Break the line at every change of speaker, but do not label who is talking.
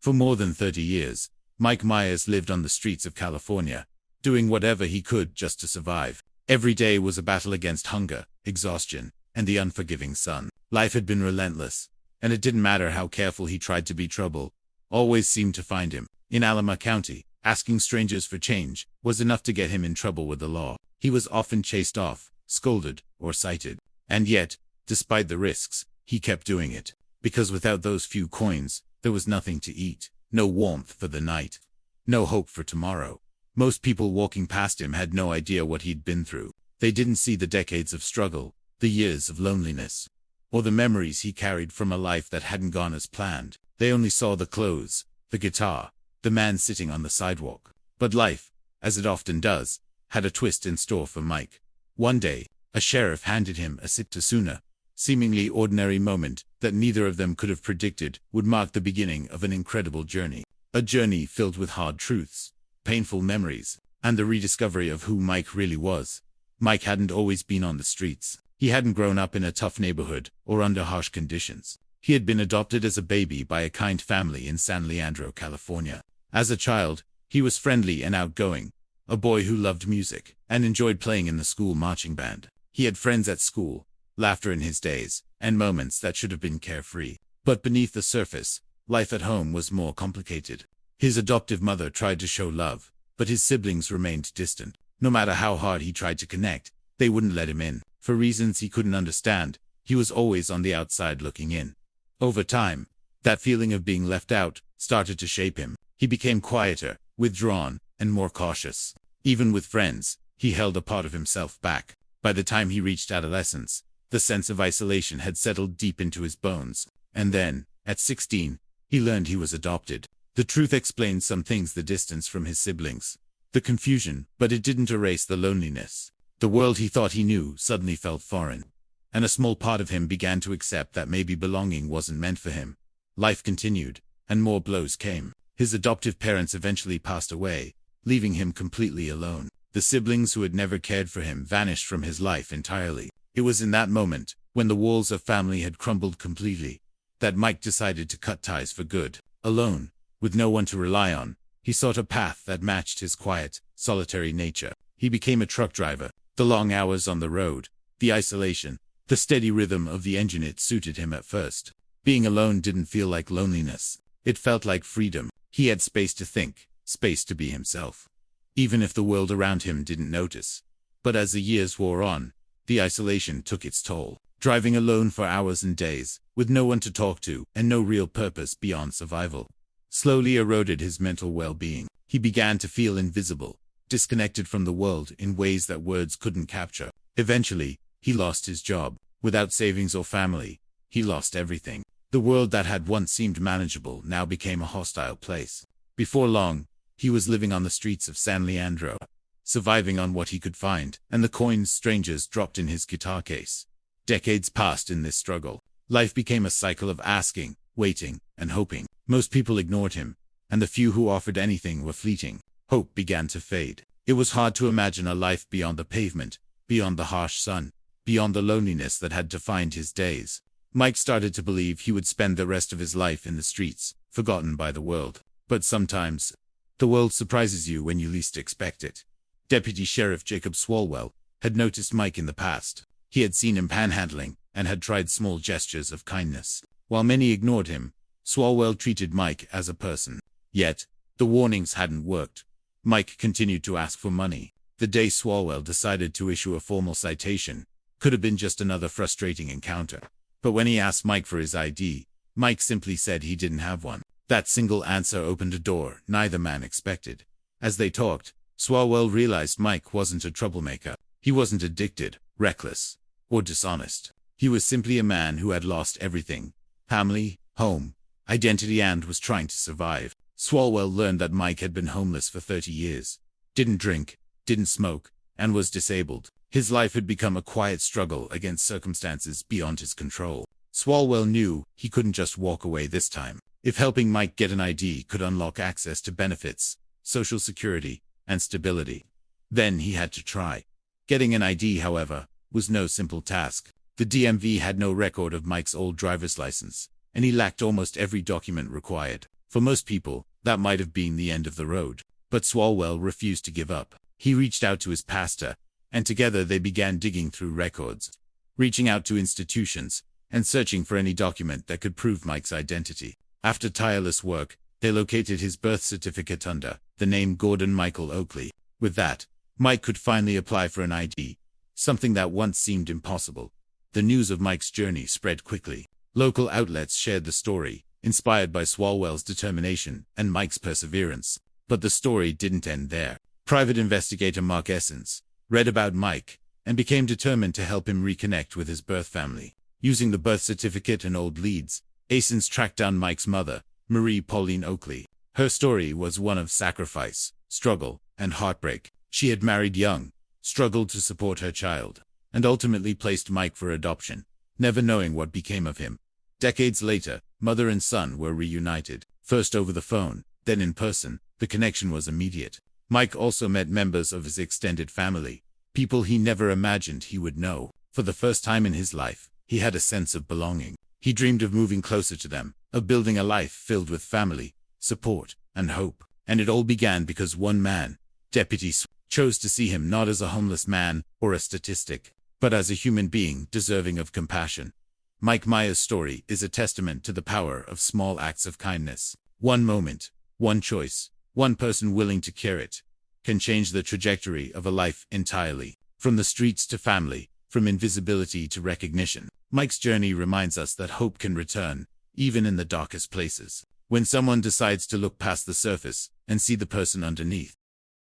For more than 30 years, Mike Meyers lived on the streets of California, doing whatever he could just to survive. Every day was a battle against hunger, exhaustion, and the unforgiving sun. Life had been relentless, and it didn't matter how careful he tried to be, trouble always seemed to find him. In Alama County, asking strangers for change was enough to get him in trouble with the law. He was often chased off, scolded, or cited. And yet, despite the risks, he kept doing it. Because without those few coins, there was nothing to eat, no warmth for the night, no hope for tomorrow. Most people walking past him had no idea what he'd been through. They didn't see the decades of struggle, the years of loneliness, or the memories he carried from a life that hadn't gone as planned. They only saw the clothes, the guitar, the man sitting on the sidewalk. But life, as it often does, had a twist in store for Mike. One day, a sheriff handed him a sit-to-suna, seemingly ordinary moment that neither of them could have predicted would mark the beginning of an incredible journey. A journey filled with hard truths, painful memories, and the rediscovery of who Mike really was. Mike hadn't always been on the streets. He hadn't grown up in a tough neighborhood or under harsh conditions. He had been adopted as a baby by a kind family in San Leandro, California. As a child, he was friendly and outgoing, a boy who loved music and enjoyed playing in the school marching band. He had friends at school, laughter in his days, and moments that should have been carefree. But beneath the surface, life at home was more complicated. His adoptive mother tried to show love, but his siblings remained distant. No matter how hard he tried to connect, they wouldn't let him in. For reasons he couldn't understand, he was always on the outside looking in. Over time, that feeling of being left out started to shape him. He became quieter, withdrawn, and more cautious. Even with friends, he held a part of himself back. By the time he reached adolescence, the sense of isolation had settled deep into his bones. And then, at 16, he learned he was adopted. The truth explained some things: the distance from his siblings, the confusion, but it didn't erase the loneliness. The world he thought he knew suddenly felt foreign, and a small part of him began to accept that maybe belonging wasn't meant for him. Life continued, and more blows came. His adoptive parents eventually passed away, leaving him completely alone. The siblings who had never cared for him vanished from his life entirely. It was in that moment, when the walls of family had crumbled completely, that Mike decided to cut ties for good. Alone, with no one to rely on, he sought a path that matched his quiet, solitary nature. He became a truck driver. The long hours on the road, the isolation, the steady rhythm of the engine, it suited him at first. Being alone didn't feel like loneliness. It felt like freedom. He had space to think, space to be himself, even if the world around him didn't notice. But as the years wore on, the isolation took its toll. Driving alone for hours and days, with no one to talk to and no real purpose beyond survival, slowly eroded his mental well-being. He began to feel invisible, disconnected from the world in ways that words couldn't capture. Eventually, he lost his job. Without savings or family, he lost everything. The world that had once seemed manageable now became a hostile place. Before long, he was living on the streets of San Leandro, surviving on what he could find and the coins strangers dropped in his guitar case. Decades passed in this struggle. Life became a cycle of asking, waiting, and hoping. Most people ignored him, and the few who offered anything were fleeting. Hope began to fade. It was hard to imagine a life beyond the pavement, beyond the harsh sun, beyond the loneliness that had defined his days. Mike started to believe he would spend the rest of his life in the streets, forgotten by the world. But sometimes, the world surprises you when you least expect it. Deputy Sheriff Jacob Swalwell had noticed Mike in the past. He had seen him panhandling and had tried small gestures of kindness. While many ignored him, Swalwell treated Mike as a person. Yet, the warnings hadn't worked. Mike continued to ask for money. The day Swalwell decided to issue a formal citation could have been just another frustrating encounter. But when he asked Mike for his ID, Mike simply said he didn't have one. That single answer opened a door neither man expected. As they talked, Swalwell realized Mike wasn't a troublemaker. He wasn't addicted, reckless, or dishonest. He was simply a man who had lost everything: family, home, identity, and was trying to survive. Swalwell learned that Mike had been homeless for 30 years, didn't drink, didn't smoke, and was disabled. His life had become a quiet struggle against circumstances beyond his control. Swalwell knew he couldn't just walk away this time. If helping Mike get an ID could unlock access to benefits, social security, and stability, then he had to try. Getting an ID, however, was no simple task. The DMV had no record of Mike's old driver's license, and he lacked almost every document required. For most people, that might have been the end of the road. But Swalwell refused to give up. He reached out to his pastor, and together they began digging through records, reaching out to institutions, and searching for any document that could prove Mike's identity. After tireless work, they located his birth certificate under the name Gordon Michael Oakley. With that, Mike could finally apply for an ID, something that once seemed impossible. The news of Mike's journey spread quickly. Local outlets shared the story, inspired by Swalwell's determination and Mike's perseverance. But the story didn't end there. Private investigator Mark Essence read about Mike and became determined to help him reconnect with his birth family. Using the birth certificate and old leads, Essence tracked down Mike's mother, Marie Pauline Oakley. Her story was one of sacrifice, struggle, and heartbreak. She had married young, struggled to support her child, and ultimately placed Mike for adoption, never knowing what became of him. Decades later, mother and son were reunited, first over the phone, then in person. The connection was immediate. Mike also met members of his extended family, people he never imagined he would know. For the first time in his life, he had a sense of belonging. He dreamed of moving closer to them, of building a life filled with family, support, and hope. And it all began because one man, Deputy Sw, chose to see him not as a homeless man or a statistic, but as a human being deserving of compassion. Mike Meyers' story is a testament to the power of small acts of kindness. One moment, one choice, one person willing to care it, can change the trajectory of a life entirely. From the streets to family, from invisibility to recognition. Mike's journey reminds us that hope can return, even in the darkest places. When someone decides to look past the surface and see the person underneath.